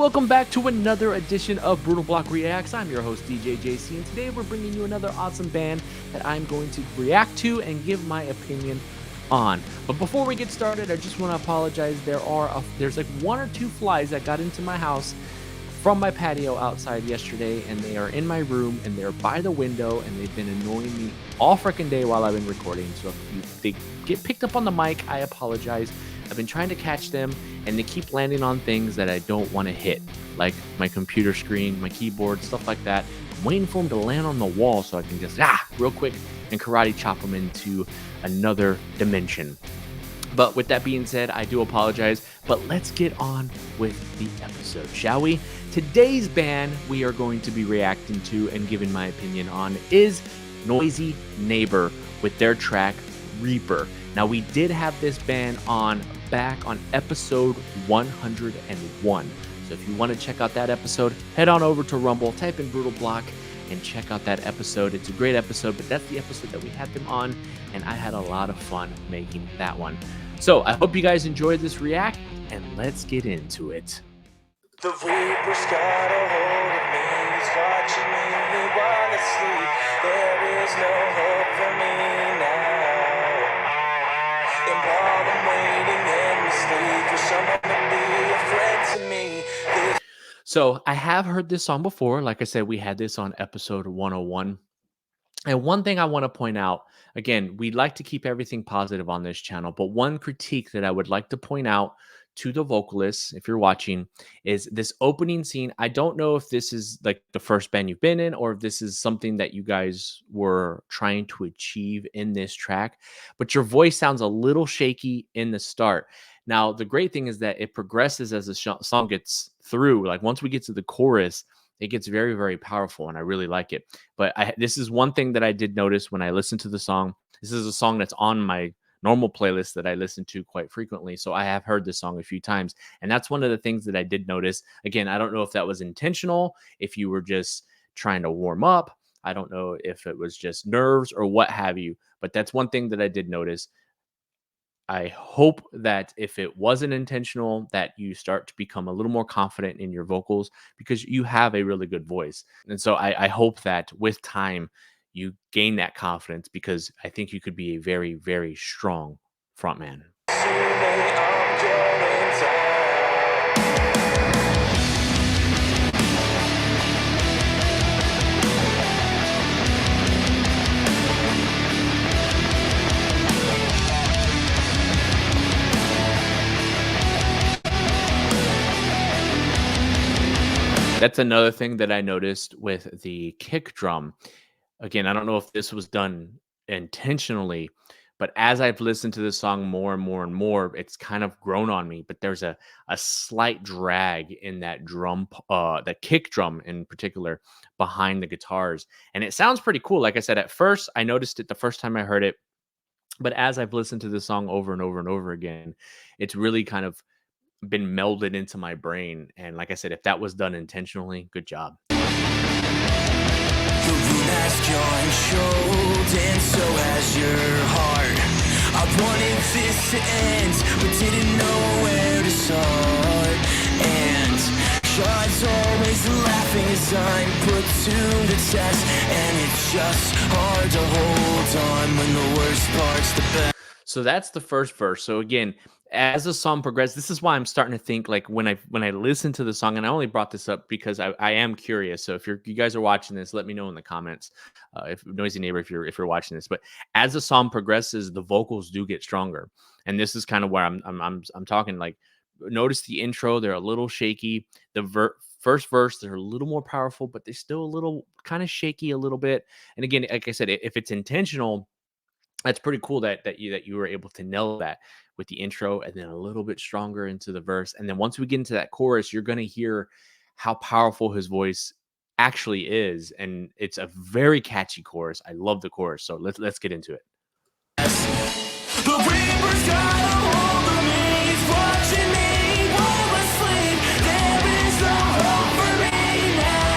welcome back to another edition of Brootal Block Reacts. I'm your host, DJ JC, and today we're bringing you another awesome band that I'm going to react to and give my opinion on. But before we get started, I just want to apologize. There's like one or two flies that got into my house from my patio outside yesterday, and they are in my room, and they're by the window, and they've been annoying me all freaking day while I've been recording. So if they get picked up on the mic, I apologize. I've been trying to catch them, and they keep landing on things that I don't want to hit, like my computer screen, my keyboard, stuff like that. I'm waiting for them to land on the wall so I can just, real quick and karate chop them into another dimension. But with that being said, I do apologize, but let's get on with the episode, shall we? Today's band we are going to be reacting to and giving my opinion on is Nosey Neighbor with their track Reaper. Now, we did have this band back on episode 101. So if you want to check out that episode, head on over to Rumble, type in Brootal Block, and check out that episode. It's a great episode, but that's the episode that we had them on, and I had a lot of fun making that one. So I hope you guys enjoyed this react, and let's get into it. The Reaper's got a hold of me, he's watching me while I sleep. There is no hope for me now. And while I'm waiting in the sleep for someone to be a friend to me. So I have heard this song before. Like I said, we had this on episode 101. And one thing I want to point out, again, we'd like to keep everything positive on this channel, but one critique that I would like to point out to the vocalists, if you're watching, is this opening scene. I don't know if this is like the first band you've been in, or if this is something that you guys were trying to achieve in this track, but your voice sounds a little shaky in the start. Now, the great thing is that it progresses as the song gets through. Like once we get to the chorus, it gets very, very powerful, and I really like it. But this is one thing that I did notice when I listened to the song. This is a song that's on my normal playlist that I listen to quite frequently. So I have heard this song a few times. And that's one of the things that I did notice. Again, I don't know if that was intentional, if you were just trying to warm up. I don't know if it was just nerves or what have you. But that's one thing that I did notice. I hope that if it wasn't intentional, that you start to become a little more confident in your vocals, because you have a really good voice. And so I hope that with time you gain that confidence, because I think you could be a very, very strong frontman. That's another thing that I noticed with the kick drum. Again, I don't know if this was done intentionally, but as I've listened to this song more and more and more, it's kind of grown on me. But there's a slight drag in that drum, the kick drum in particular, behind the guitars. And it sounds pretty cool. Like I said, at first, I noticed it the first time I heard it. But as I've listened to this song over and over and over again, it's really kind of been melded into my brain. And like I said, if that was done intentionally, good job. The room has gone cold, and so has your heart. I wanted this to end, but didn't know where to start. And God's always laughing as I'm put to the test, and it's just hard to hold on when the worst part's the best. So that's the first verse. So again, as the song progresses, this is why I'm starting to think, like when I listen to the song, and I only brought this up because I am curious. So if you guys are watching this, let me know in the comments. If Nosey Neighbor, if you're watching this. But as the song progresses, the vocals do get stronger, and this is kind of where I'm talking. Like, notice the intro; they're a little shaky. The first verse, they're a little more powerful, but they're still a little kind of shaky a little bit. And again, like I said, if it's intentional, that's pretty cool that you were able to nail that with the intro, and then a little bit stronger into the verse. And then once we get into that chorus, you're going to hear how powerful his voice actually is. And it's a very catchy chorus. I love the chorus. So let's get into it. The Reaper's got a hold of me, he's watching me while I sleep. There is no hope for me now.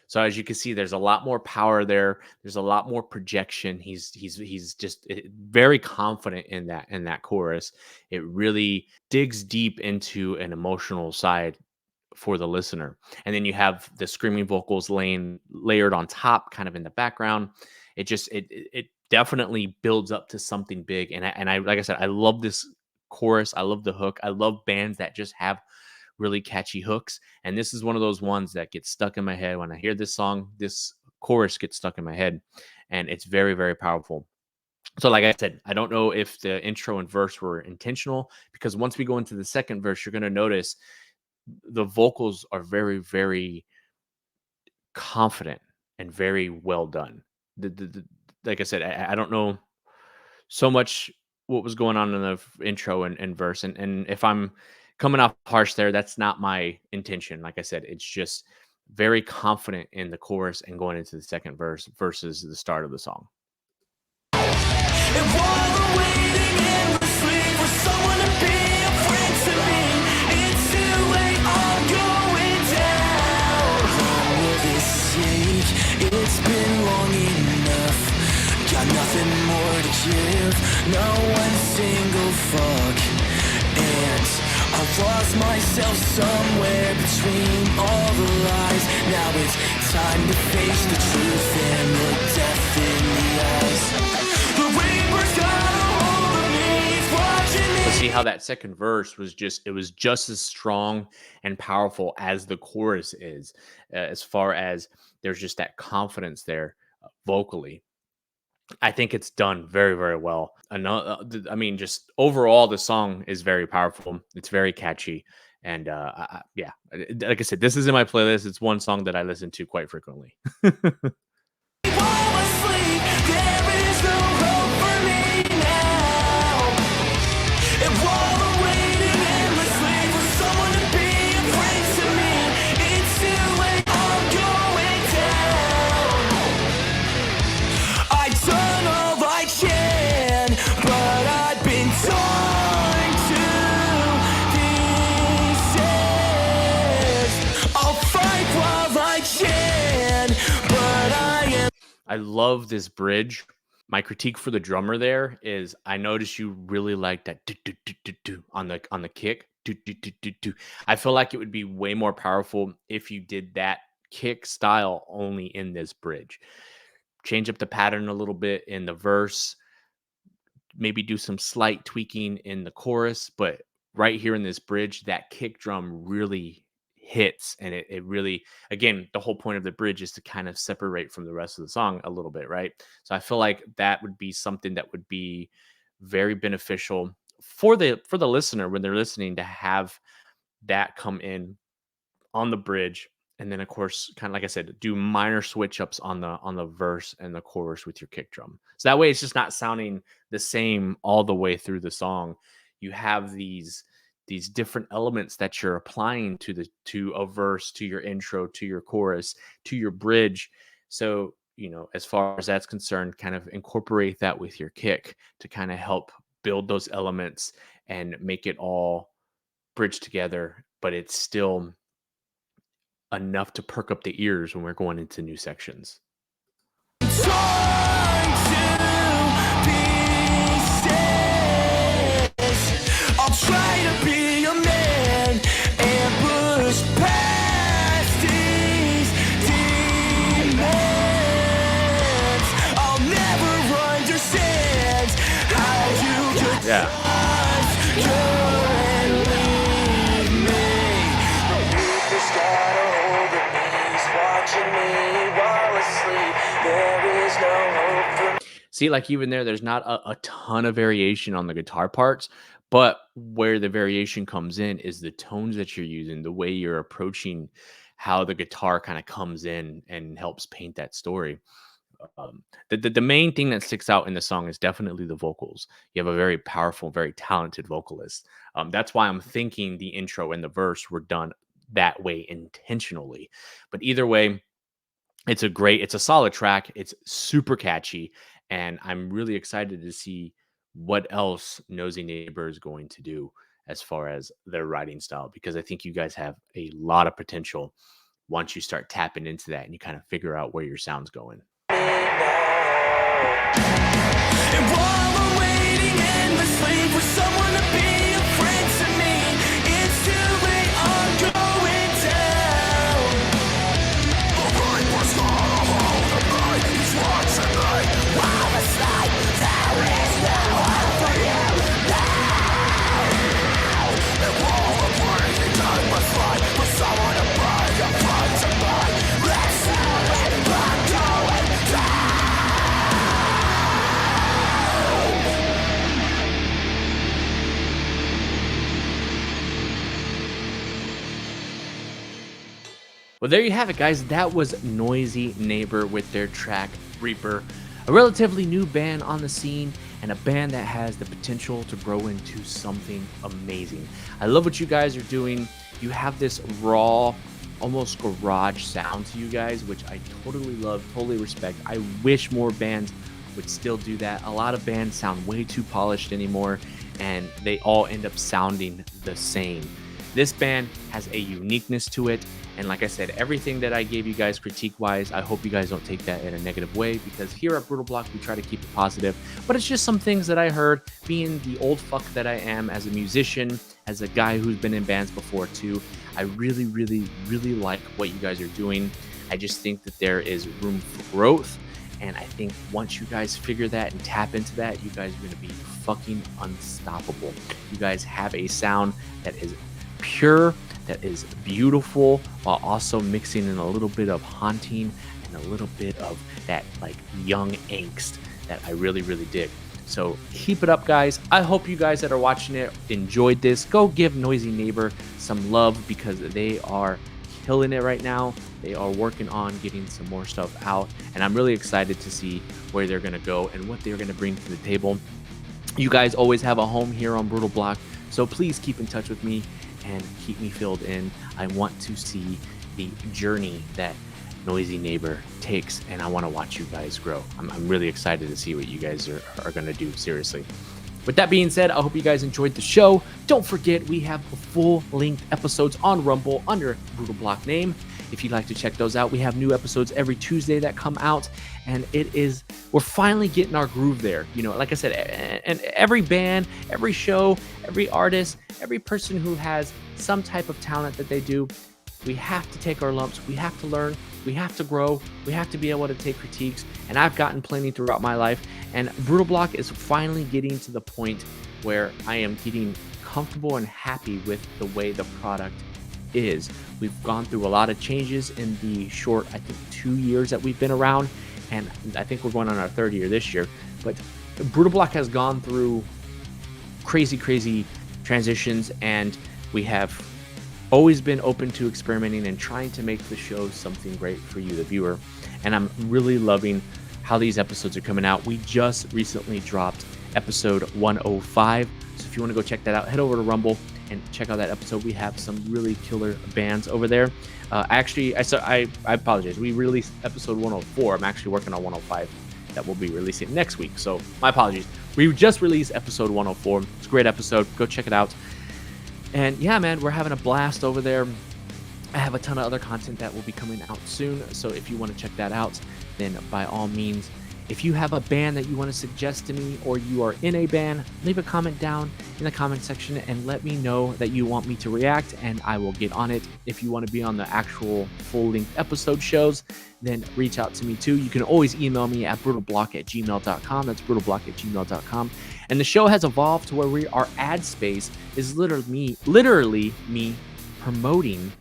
So as you can see, there's a lot more power there. There's a lot more projection. He's just very confident in that chorus. It really digs deep into an emotional side for the listener. And then you have the screaming vocals layered on top, kind of in the background. It definitely builds up to something big. And I like I said, I love this chorus. I love the hook. I love bands that just have really catchy hooks. And this is one of those ones that gets stuck in my head. When I hear this song, this chorus gets stuck in my head, and it's very, very powerful. So like I said, I don't know if the intro and verse were intentional, because once we go into the second verse, you're going to notice the vocals are very, very confident and very well done. Like I said, I don't know so much what was going on in the intro and verse. And if I'm coming off harsh there, that's not my intention. Like I said, it's just very confident in the chorus and going into the second verse versus the start of the song. And while I'm waiting endlessly for someone to be a friend to me, it's too late, I'm going down. Long will this take? It's been long enough. Got nothing more to give, not one single fuck. And I've lost myself somewhere between all the lies. Now it's time to face the truth and look death in the eyes. But see how that second verse was just as strong and powerful as the chorus is, as far as there's just that confidence there vocally. I think it's done very, very well. I mean, just overall, the song is very powerful. It's very catchy. And yeah, like I said, this is in my playlist. It's one song that I listen to quite frequently. I love this bridge. My critique for the drummer there is I noticed you really like that on the kick. I feel like it would be way more powerful if you did that kick style only in this bridge. Change up the pattern a little bit in the verse, maybe do some slight tweaking in the chorus, but right here in this bridge, that kick drum really hits, and it really, again, the whole point of the bridge is to kind of separate from the rest of the song a little bit, right? So I feel like that would be something that would be very beneficial for the listener when they're listening, to have that come in on the bridge. And then of course, kind of like I said, do minor switch ups on the verse and the chorus with your kick drum. So that way it's just not sounding the same all the way through the song. You have these different elements that you're applying to a verse, to your intro, to your chorus, to your bridge. So, you know, as far as that's concerned, kind of incorporate that with your kick to kind of help build those elements and make it all bridge together, but it's still enough to perk up the ears when we're going into new sections. I'll try to be a man and push past these demons. I'll never understand how you could trust and leave me. Beneath the shadow of the knees, watching me while asleep. There is no hope for me. See, like even there's not a ton of variation on the guitar parts, but where the variation comes in is the tones that you're using, the way you're approaching how the guitar kind of comes in and helps paint that story. The main thing that sticks out in the song is definitely the vocals. You have a very powerful, very talented vocalist. That's why I'm thinking the intro and the verse were done that way intentionally. But either way, it's a solid track. It's super catchy, and I'm really excited to see what else Nosey Neighbor is going to do as far as their writing style, because I think you guys have a lot of potential once you start tapping into that and you kind of figure out where your sound's going. And while I'm waiting endlessly for someone to be a friend to me, it's too late, I'm going Well, there you have it, guys. That was Nosey Neighbor with their track Reaper, a relatively new band on the scene and a band that has the potential to grow into something amazing. I love what you guys are doing. You have this raw, almost garage sound to you guys, which I totally love, totally respect. I wish more bands would still do that. A lot of bands sound way too polished anymore, and they all end up sounding the same. This band has a uniqueness to it, and like I said, everything that I gave you guys critique-wise, I hope you guys don't take that in a negative way, because here at Brootal Block, we try to keep it positive, but it's just some things that I heard, being the old fuck that I am as a musician, as a guy who's been in bands before too. I really, really, really like what you guys are doing. I just think that there is room for growth, and I think once you guys figure that and tap into that, you guys are going to be fucking unstoppable. You guys have a sound that is pure, that is beautiful, while also mixing in a little bit of haunting and a little bit of that like young angst that I really, really dig. So keep it up, guys. I hope you guys that are watching it enjoyed this. Go give Nosey Neighbor some love, because they are killing it right now. They are working on getting some more stuff out, and I'm really excited to see where they're going to go and what they're going to bring to the table. You guys always have a home here on Brootal Block, so please keep in touch with me and keep me filled in. I want to see the journey that Nosey Neighbor takes, and I want to watch you guys grow. I'm really excited to see what you guys are going to do, seriously. With that being said, I hope you guys enjoyed the show. Don't forget, we have full-length episodes on Rumble under Brootal Block name. If you'd like to check those out, we have new episodes every Tuesday that come out, and we're finally getting our groove there. You know, like I said, and every band, every show, every artist, every person who has some type of talent that they do, we have to take our lumps, we have to learn, we have to grow, we have to be able to take critiques, and I've gotten plenty throughout my life, and Brootal Block is finally getting to the point where I am getting comfortable and happy with the way the product is. We've gone through a lot of changes in the short, I think, 2 years that we've been around, and I think we're going on our 3rd year this year, but Brootal Block has gone through crazy transitions, and we have always been open to experimenting and trying to make the show something great for you, the viewer. And I'm really loving how these episodes are coming out. We just recently dropped episode 105. So if you want to go check that out, head over to Rumble and check out that episode. We have some really killer bands over there. I apologize. We released episode 104. I'm actually working on 105 that we'll be releasing next week. So my apologies. We just released episode 104. It's a great episode. Go check it out. And yeah, man, we're having a blast over there. I have a ton of other content that will be coming out soon. So if you want to check that out, then by all means, if you have a band that you want to suggest to me, or you are in a band, leave a comment down in the comment section and let me know that you want me to react, and I will get on it. If you want to be on the actual full-length episode shows, then reach out to me too. You can always email me at brutalblock@gmail.com. That's brutalblock@gmail.com. And the show has evolved to where our ad space is literally me promoting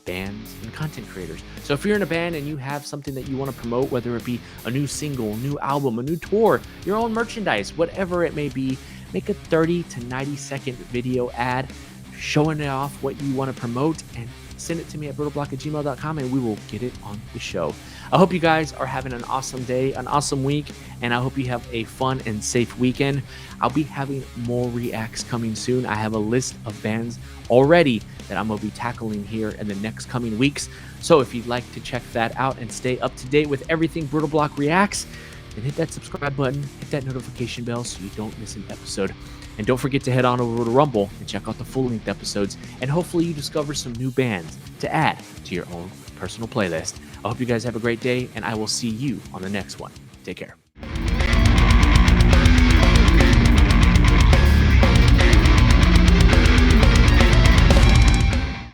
bands and content creators. So if you're in a band and you have something that you want to promote, whether it be a new single, new album, a new tour, your own merchandise, whatever it may be, make a 30 to 90 second video ad showing off what you want to promote, and send it to me at brutalblock@gmail.com, and we will get it on the show. I hope you guys are having an awesome day, an awesome week, and I hope you have a fun and safe weekend. I'll be having more reacts coming soon. I have a list of bands already that I'm going to be tackling here in the next coming weeks. So if you'd like to check that out and stay up to date with everything Brootal Block Reacts, then hit that subscribe button, hit that notification bell so you don't miss an episode. And don't forget to head on over to Rumble and check out the full-length episodes, and hopefully you discover some new bands to add to your own personal playlist. I hope you guys have a great day, and I will see you on the next one. Take care.